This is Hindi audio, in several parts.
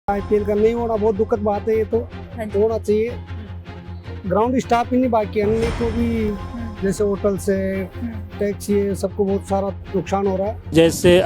आईपीएल का नहीं होना बहुत दुखद बात है। ये तो होना चाहिए। ग्राउंड स्टाफ ही नहीं, बाकी अन्य को भी जैसे होटल से टैक्सी है, सबको बहुत सारा नुकसान हो रहा है। जैसे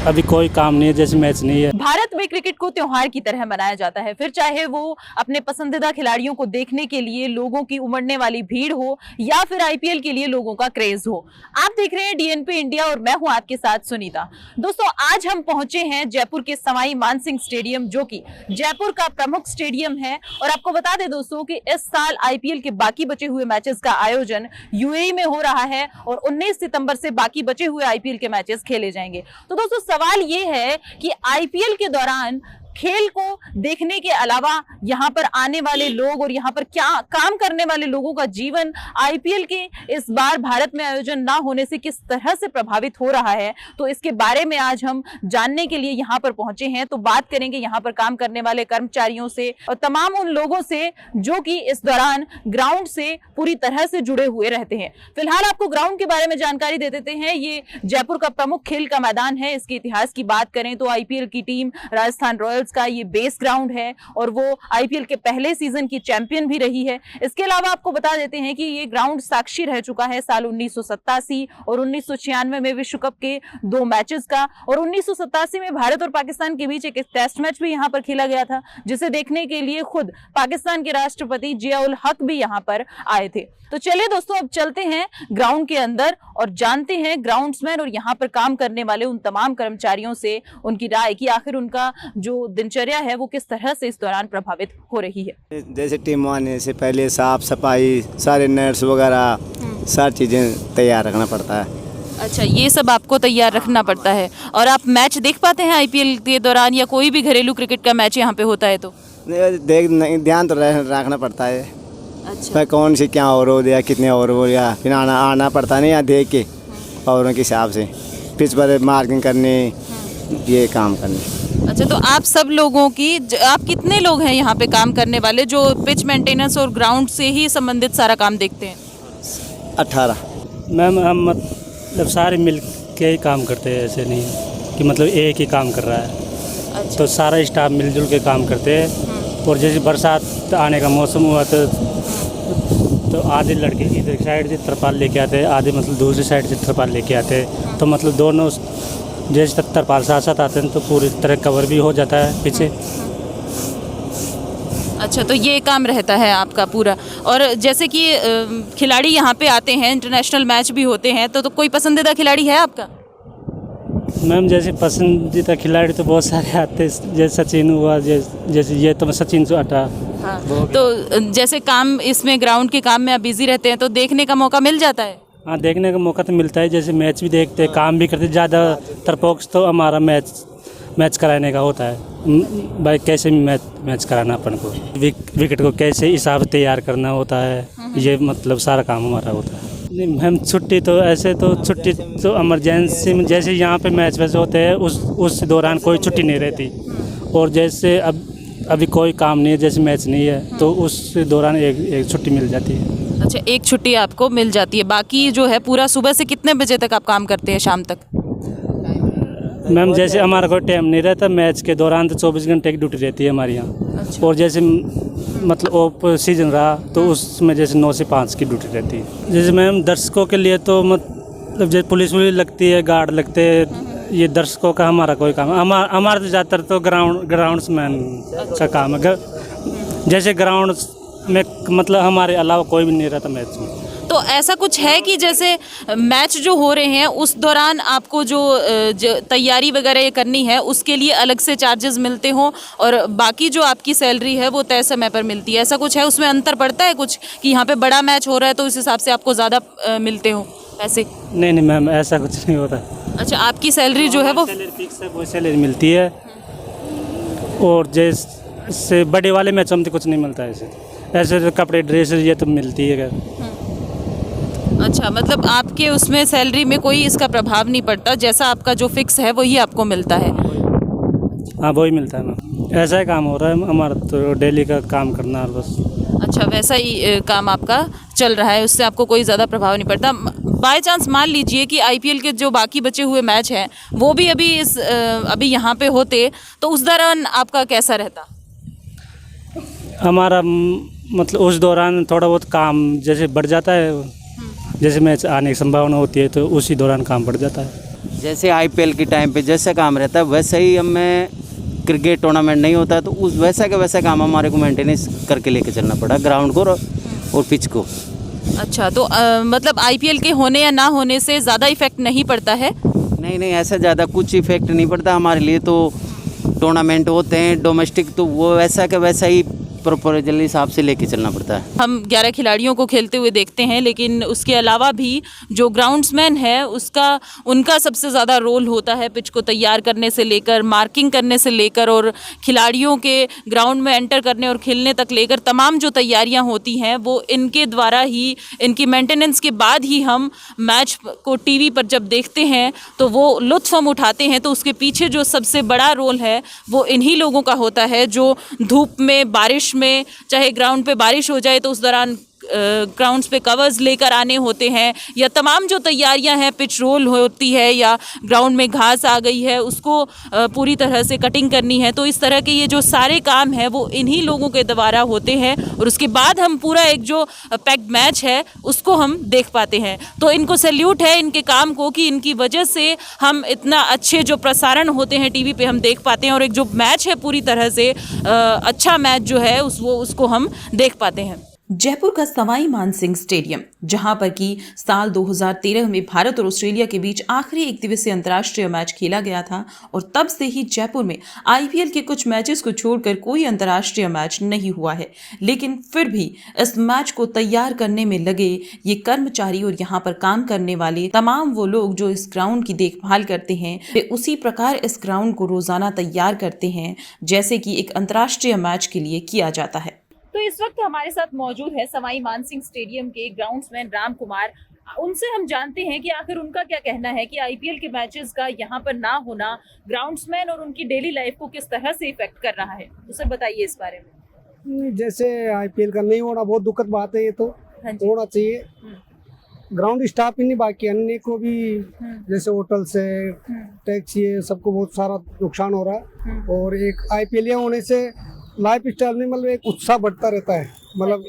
अभी कोई काम नहीं है, जैसे मैच नहीं है। भारत में क्रिकेट को त्योहार की तरह मनाया जाता है, फिर चाहे वो अपने पसंदीदा खिलाड़ियों को देखने के लिए लोगों की उमड़ने वाली भीड़ हो या फिर आईपीएल के लिए लोगों का क्रेज हो। आप देख रहे हैं डीएनपी इंडिया और मैं हूं आपके साथ सुनीता। दोस्तों, आज हम पहुंचे हैं जयपुर के सवाई मानसिंह स्टेडियम, जो कि जयपुर का प्रमुख स्टेडियम है। और आपको बता दें दोस्तों कि इस साल आईपीएल के बाकी बचे हुए मैचेस का आयोजन यूएई में हो रहा है और 19 सितंबर से बाकी बचे हुए आईपीएल के मैचेस खेले जाएंगे। तो दोस्तों, सवाल ये है कि आईपीएल के दौरान खेल को देखने के अलावा यहाँ पर आने वाले लोग और यहाँ पर क्या काम करने वाले लोगों का जीवन आईपीएल के इस बार भारत में आयोजन ना होने से किस तरह से प्रभावित हो रहा है, तो इसके बारे में आज हम जानने के लिए यहाँ पर पहुंचे हैं। तो बात करेंगे यहाँ पर काम करने वाले कर्मचारियों से और तमाम उन लोगों से जो कि इस दौरान ग्राउंड से पूरी तरह से जुड़े हुए रहते हैं। फिलहाल आपको ग्राउंड के बारे में जानकारी दे देते हैं। ये जयपुर का प्रमुख खेल का मैदान है। इसके इतिहास की बात करें तो आईपीएल की टीम राजस्थान रॉयल्स का ये बेस ग्राउंड है और वो आईपीएल के पहले सीजन की चैंपियन भी रही है। इसके अलावा आपको बता देते हैं कि ये ग्राउंड साक्षी रह चुका है साल 1987 और 1996 में विश्व कप के 2 मैचेस का, और 1987 में भारत और पाकिस्तान के बीच एक टेस्ट मैच भी यहाँ पर खेला गया था, जिसे देखने के लिए खुद पाकिस्तान के राष्ट्रपति जियाउल हक भी यहाँ पर आए थे। तो चलिए दोस्तों, अब चलते हैं ग्राउंड के अंदर और जानते हैं ग्राउंड्समैन और यहाँ पर काम करने वाले उन तमाम कर्मचारियों से उनकी राय कि आखिर उनका जो दिनचर्या है वो किस तरह से इस दौरान प्रभावित हो रही है। जैसे टीम आने से पहले साफ सफाई, सारे नर्स वगैरह सारी चीजें तैयार रखना पड़ता है। अच्छा, ये सब आपको तैयार रखना पड़ता है। और आप मैच देख पाते हैं आईपीएल के दौरान या कोई भी घरेलू क्रिकेट का मैच यहाँ पे होता है? तो ध्यान तो रखना पड़ता है। अच्छा, कौन सी क्या ओवर हो गया, कितने ओवर हो गया, फिर आना पड़ता नहीं, यहाँ देख के ओवरों के हिसाब से पिच पर मार्किंग करने, ये काम करने। अच्छा, तो आप सब लोगों की आप कितने लोग हैं यहाँ पे काम करने वाले जो पिच मेंटेनेंस और ग्राउंड से ही संबंधित सारा काम देखते हैं? 18। मैम, हम मतलब सारे मिल के ही काम करते हैं, ऐसे नहीं कि मतलब एक ही काम कर रहा है। अच्छा। तो सारा स्टाफ मिलजुल के काम करते हैं। और जैसे बरसात आने का मौसम हुआ तो आधे लड़के इधर साइड से तरपाल लेके आते हैं, आधे मतलब दूसरी साइड से तरपाल लेके आते हैं। तो मतलब दोनों जैसे तक तरपाल साथ साथ आते हैं तो पूरी तरह कवर भी हो जाता है पीछे। अच्छा, तो ये काम रहता है आपका पूरा। और जैसे कि खिलाड़ी यहाँ पे आते हैं, इंटरनेशनल मैच भी होते हैं, तो कोई पसंदीदा खिलाड़ी है आपका? मैम, जैसे पसंदीदा खिलाड़ी तो बहुत सारे आते हैं, जैसे सचिन हुआ, जैसे ये तो सचिन से हटा। हाँ, तो जैसे काम इसमें ग्राउंड के काम में आप बिजी रहते हैं तो देखने का मौका मिल जाता है? हाँ, देखने का मौका तो मिलता है। जैसे मैच भी देखते हैं, काम भी करते हैं। ज़्यादातर फोकस तो हमारा मैच कराने का होता है। भाई कैसे भी मैच कराना अपन को, विकेट को कैसे हिसाब तैयार करना होता है, ये मतलब सारा काम हमारा होता है। नहीं, हम छुट्टी तो इमरजेंसी में जैसे यहाँ पे मैच वैसे होते हैं उस दौरान कोई छुट्टी नहीं रहती। और जैसे अभी कोई काम नहीं है, जैसे मैच नहीं है, तो उस दौरान एक छुट्टी मिल जाती है। अच्छा, एक छुट्टी आपको मिल जाती है। बाकी जो है पूरा सुबह से कितने बजे तक आप काम करते हैं शाम तक? मैम, जैसे हमारा कोई टाइम नहीं रहता, मैच के दौरान तो 24 घंटे की ड्यूटी रहती है हमारे यहाँ। अच्छा। और जैसे मतलब ऑफ सीजन रहा तो उसमें जैसे 9 से 5 की ड्यूटी रहती है। जैसे मैम, दर्शकों के लिए तो मतलब जैसे पुलिस लगती है, गार्ड लगते हैं, ये दर्शकों का हमारा कोई काम है। हमारा तो ज़्यादातर तो ग्राउंड्समैन का काम है। जैसे ग्राउंड में मतलब हमारे अलावा कोई भी नहीं रहता मैच में। तो ऐसा कुछ है कि जैसे मैच जो हो रहे हैं उस दौरान आपको जो तैयारी वगैरह ये करनी है उसके लिए अलग से चार्जेस मिलते हों और बाकी जो आपकी सैलरी है वो तय समय पर मिलती है? ऐसा कुछ है? उसमें अंतर पड़ता है कुछ कि यहाँ पे बड़ा मैच हो रहा है तो उस हिसाब से आपको ज़्यादा मिलते हो पैसे? नहीं मैम, ऐसा कुछ नहीं होता। अच्छा, आपकी सैलरी जो है वो सैलरी फिक्स है, वो सैलरी मिलती है। और जैसे बड़े वाले मैचों में तो कुछ नहीं मिलता है। ऐसे तो कपड़े, ड्रेस ये तो मिलती है। अच्छा, मतलब आपके उसमें सैलरी में कोई इसका प्रभाव नहीं पड़ता, जैसा आपका जो फिक्स है वही आपको मिलता है? हाँ, वही मिलता है मैम। ऐसा ही काम हो रहा है हमारा, तो डेली का काम करना है बस। अच्छा, वैसा ही काम आपका चल रहा है, उससे आपको कोई ज़्यादा प्रभाव नहीं पड़ता। बाय चांस मान लीजिए कि आईपीएल के जो बाकी बचे हुए मैच हैं वो भी अभी यहाँ पे होते, तो उस दौरान आपका कैसा रहता? हमारा मतलब उस दौरान थोड़ा बहुत काम जैसे बढ़ जाता है, जैसे मैच आने की संभावना होती है तो उसी दौरान काम बढ़ जाता है। जैसे आईपीएल के टाइम पे जैसा काम रहता है वैसा ही हमें क्रिकेट टूर्नामेंट नहीं होता तो उस वैसा का वैसा काम हमारे को मेंटेनेंस करके लेके चलना पड़ा, ग्राउंड को और पिच को। अच्छा, तो मतलब आईपीएल के होने या ना होने से ज़्यादा इफेक्ट नहीं पड़ता है? नहीं, ऐसा ज़्यादा कुछ इफेक्ट नहीं पड़ता हमारे लिए। तो टूर्नामेंट होते हैं डोमेस्टिक तो वो वैसा का वैसा ही प्रोपोजल हिसाब से लेके चलना पड़ता है। हम 11 खिलाड़ियों को खेलते हुए देखते हैं, लेकिन उसके अलावा भी जो ग्राउंड्समैन है उनका सबसे ज़्यादा रोल होता है पिच को तैयार करने से लेकर, मार्किंग करने से लेकर और खिलाड़ियों के ग्राउंड में एंटर करने और खेलने तक लेकर तमाम जो तैयारियां होती हैं वो इनके द्वारा ही, इनकी मेंटेनेंस के बाद ही हम मैच को टीवी पर जब देखते हैं तो वो लुत्फ़ हम उठाते हैं। तो उसके पीछे जो सबसे बड़ा रोल है वो इन्हीं लोगों का होता है जो धूप में, बारिश में, चाहे ग्राउंड पे बारिश हो जाए तो उस दौरान ग्राउंड्स पे कवर्स लेकर आने होते हैं, या तमाम जो तैयारियां हैं, पिच रोल होती है या ग्राउंड में घास आ गई है उसको पूरी तरह से कटिंग करनी है। तो इस तरह के ये जो सारे काम हैं वो इन्हीं लोगों के द्वारा होते हैं और उसके बाद हम पूरा एक जो पैक्ड मैच है उसको हम देख पाते हैं। तो इनको सैल्यूट है इनके काम को कि इनकी वजह से हम इतना अच्छे जो प्रसारण होते हैं टीवी पे हम देख पाते हैं और एक जो मैच है पूरी तरह से अच्छा मैच जो है उसको हम देख पाते हैं। जयपुर का सवाई मानसिंह स्टेडियम, जहां पर कि साल 2013 में भारत और ऑस्ट्रेलिया के बीच आखिरी एक दिवसीय अंतर्राष्ट्रीय मैच खेला गया था और तब से ही जयपुर में आईपीएल के कुछ मैचेस को छोड़कर कोई अंतर्राष्ट्रीय मैच नहीं हुआ है। लेकिन फिर भी इस मैच को तैयार करने में लगे ये कर्मचारी और यहाँ पर काम करने वाले तमाम वो लोग जो इस ग्राउंड की देखभाल करते हैं, वे उसी प्रकार इस ग्राउंड को रोजाना तैयार करते हैं जैसे कि एक अंतर्राष्ट्रीय मैच के लिए किया जाता है। तो इस वक्त हमारे साथ मौजूद है सवाई मानसिंह स्टेडियम के ग्राउंड्समैन राम कुमार। उनसे हम जानते हैं कि आखिर उनका क्या कहना है कि आईपीएल के मैचेस का यहाँ पर ना होना ग्राउंड्समैन और उनकी डेली लाइफ को किस तरह से इफेक्ट कर रहा है। तो सर बताइए इस बारे में। जैसे आईपीएल का नहीं होना बहुत दुखद बात है, ये तो होना चाहिए। ग्राउंड स्टाफ ही नहीं बाकी अन्य को भी, जैसे होटल से टैक्सी है, सबको बहुत सारा नुकसान हो रहा है। और एक आईपीएल होने से लाइफ स्टाइल में मतलब एक उत्साह बढ़ता रहता है। मतलब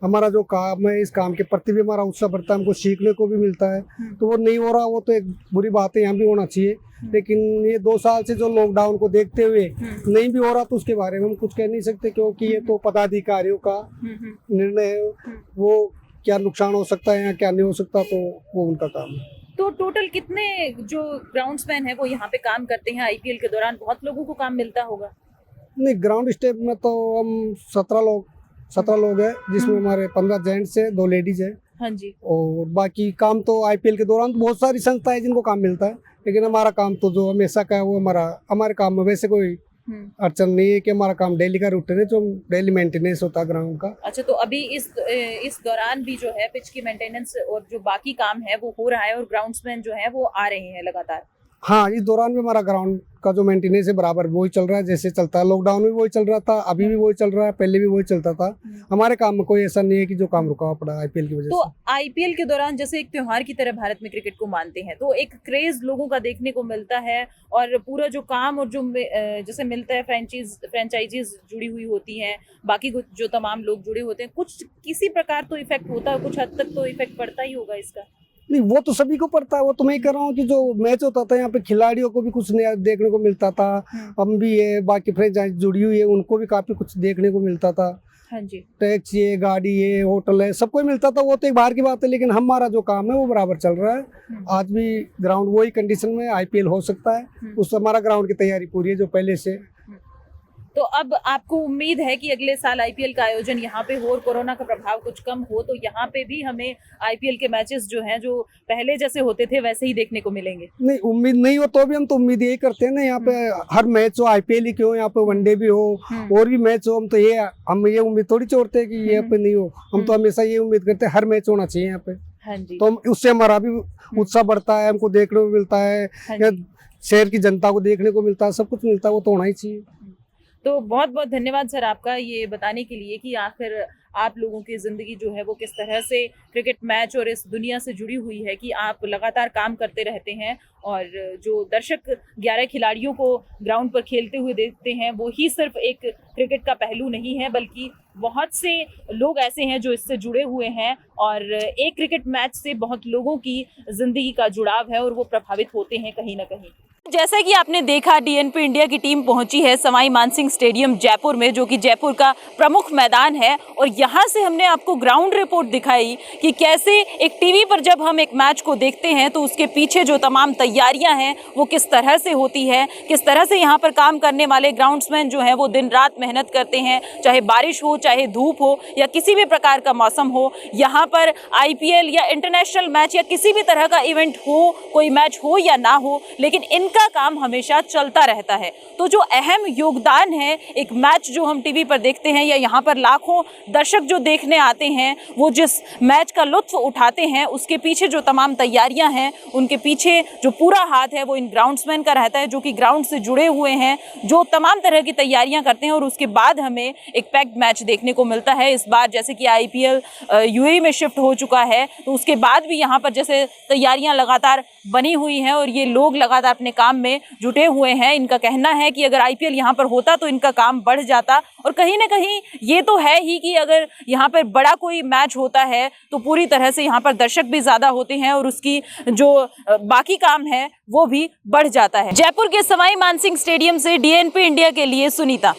हमारा जो काम है इस काम के प्रति भी हमारा उत्साह बढ़ता है, हमको सीखने को भी मिलता है। तो वो नहीं हो रहा, वो तो एक बुरी बात है, यहाँ भी होना चाहिए। लेकिन ये 2 साल से जो लॉकडाउन को देखते हुए नहीं भी हो रहा तो उसके बारे में हम कुछ कह नहीं सकते, क्योंकि ये तो पदाधिकारियों का निर्णय है। वो क्या नुकसान हो सकता है या क्या नहीं हो सकता तो वो उनका काम है। तो टोटल कितने जो ग्राउंड्समैन है वो यहाँ पे काम करते हैं आईपीएल के दौरान? बहुत लोगों को काम मिलता होगा। नहीं, ग्राउंड स्टेप में तो हम 17 लोग हैं, जिसमें हमारे 15 जेंट्स है, 2 लेडीज है। हाँ जी। और बाकी काम तो आईपीएल के दौरान तो बहुत सारी संस्थाएं जिनको काम मिलता है, लेकिन हमारा काम तो जो हमेशा का है वो हमारे काम में वैसे कोई अड़चन नहीं है कि हमारा काम डेली का रूटीन है, जो डेली मेंटेनेंस होता है ग्राउंड का। अच्छा, तो अभी इस दौरान भी जो है पिच की मेंटेनेंस और जो बाकी काम है वो हो रहा है और ग्राउंड्समैन जो है वो आ रहे हैं लगातार? हाँ, इस दौरान भी हमारा ग्राउंड का जो मेंटेनेंस है बराबर वही चल रहा है जैसे चलता है। लॉकडाउन में वही चल रहा था, अभी भी वही चल रहा है, पहले भी वही चलता था। हमारे काम में कोई ऐसा नहीं है कि जो काम रुका हुआ पड़ा आईपीएल की वजह तो से। आईपीएल के दौरान जैसे एक त्योहार की तरह भारत में क्रिकेट को मानते हैं, तो एक क्रेज लोगों का देखने को मिलता है और पूरा जो काम और जो जैसे मिलता है, फ्रेंचाइजीज जुड़ी हुई होती हैं, बाकी जो तमाम लोग जुड़े होते हैं, कुछ किसी प्रकार तो इफेक्ट होता है, कुछ हद तक तो इफेक्ट पड़ता ही होगा इसका। नहीं, वो तो सभी को पड़ता है। वो तो मैं कह रहा हूँ कि जो मैच होता था यहाँ पे खिलाड़ियों को भी कुछ नया देखने को मिलता था। हम भी है, बाकी फ्रेंचाइज जुड़ी हुई है, उनको भी काफी कुछ देखने को मिलता था। हाँ जी। टैक्सी है, गाड़ी है, होटल है, सबको ही मिलता था। वो तो एक बाहर की बात है, लेकिन हमारा जो काम है वो बराबर चल रहा है। आज भी ग्राउंड वही कंडीशन में आईपीएल हो सकता है, उससे हमारा ग्राउंड की तैयारी पूरी है जो पहले से। तो अब आपको उम्मीद है कि अगले साल आईपीएल का आयोजन यहाँ पे हो और कोरोना का प्रभाव कुछ कम हो, तो यहाँ पे भी हमें आईपीएल के मैचेस जो हैं जो पहले जैसे होते थे वैसे ही देखने को मिलेंगे? नहीं, उम्मीद नहीं हो तो भी हम तो उम्मीद यही करते हैं ना, यहाँ पे हर मैच हो, आईपीएल ही क्यों, यहाँ पे वनडे भी हो और भी मैच हो, हम ये उम्मीद थोड़ी छोड़ते हैं कि ये पे नहीं हो। हम तो हमेशा ये उम्मीद करते हैं हर मैच होना चाहिए यहाँ पे। हाँ जी। तो उससे हमारा भी उत्साह बढ़ता है, हमको देखने को मिलता है, शहर की जनता को देखने को मिलता है, सब कुछ मिलता है, वो तो होना ही चाहिए। तो बहुत बहुत धन्यवाद सर आपका ये बताने के लिए कि आखिर आप लोगों की ज़िंदगी जो है वो किस तरह से क्रिकेट मैच और इस दुनिया से जुड़ी हुई है कि आप लगातार काम करते रहते हैं और जो दर्शक 11 खिलाड़ियों को ग्राउंड पर खेलते हुए देखते हैं वो ही सिर्फ एक क्रिकेट का पहलू नहीं है, बल्कि बहुत से लोग ऐसे हैं जो इससे जुड़े हुए हैं और एक क्रिकेट मैच से बहुत लोगों की ज़िंदगी का जुड़ाव है और वो प्रभावित होते हैं कहीं ना कहीं। जैसा कि आपने देखा, डीएनपी इंडिया की टीम पहुंची है सवाई मानसिंह स्टेडियम जयपुर में, जो कि जयपुर का प्रमुख मैदान है, और यहाँ से हमने आपको ग्राउंड रिपोर्ट दिखाई कि कैसे एक टीवी पर जब हम एक मैच को देखते हैं तो उसके पीछे जो तमाम तैयारियां हैं वो किस तरह से होती है, किस तरह से यहाँ पर काम करने वाले ग्राउंड्समैन जो हैं वो दिन रात मेहनत करते हैं, चाहे बारिश हो, चाहे धूप हो या किसी भी प्रकार का मौसम हो। यहाँ पर आईपीएल या इंटरनेशनल मैच या किसी भी तरह का इवेंट हो, कोई मैच हो या ना हो, लेकिन इनका काम हमेशा चलता रहता है। तो जो अहम योगदान है एक मैच जो हम टीवी पर देखते हैं या यहाँ पर लाखों दर्शक जो देखने आते हैं, वो जिस मैच का लुत्फ उठाते हैं, उसके पीछे जो तमाम तैयारियां हैं, उनके पीछे जो पूरा हाथ है वो इन ग्राउंड्समैन का रहता है, जो कि ग्राउंड से जुड़े हुए हैं, जो तमाम तरह की तैयारियां करते हैं और उसके बाद हमें एक पैक्ड मैच देखने को मिलता है। इस बार जैसे कि आईपीएल यूएई में शिफ्ट हो चुका है, तो उसके बाद भी यहाँ पर जैसे तैयारियां लगातार बनी हुई हैं और ये लोग लगातार अपने काम में जुटे हुए हैं। इनका कहना है कि अगर आईपीएल यहाँ पर होता तो इनका काम बढ़ जाता, और कहीं ना कहीं ये तो है ही कि अगर यहाँ पर बड़ा कोई मैच होता है तो पूरी तरह से यहाँ पर दर्शक भी ज़्यादा होते हैं और उसकी जो बाकी काम है वो भी बढ़ जाता है। जयपुर के सवाई मानसिंह स्टेडियम से डीएनपी इंडिया के लिए सुनीता।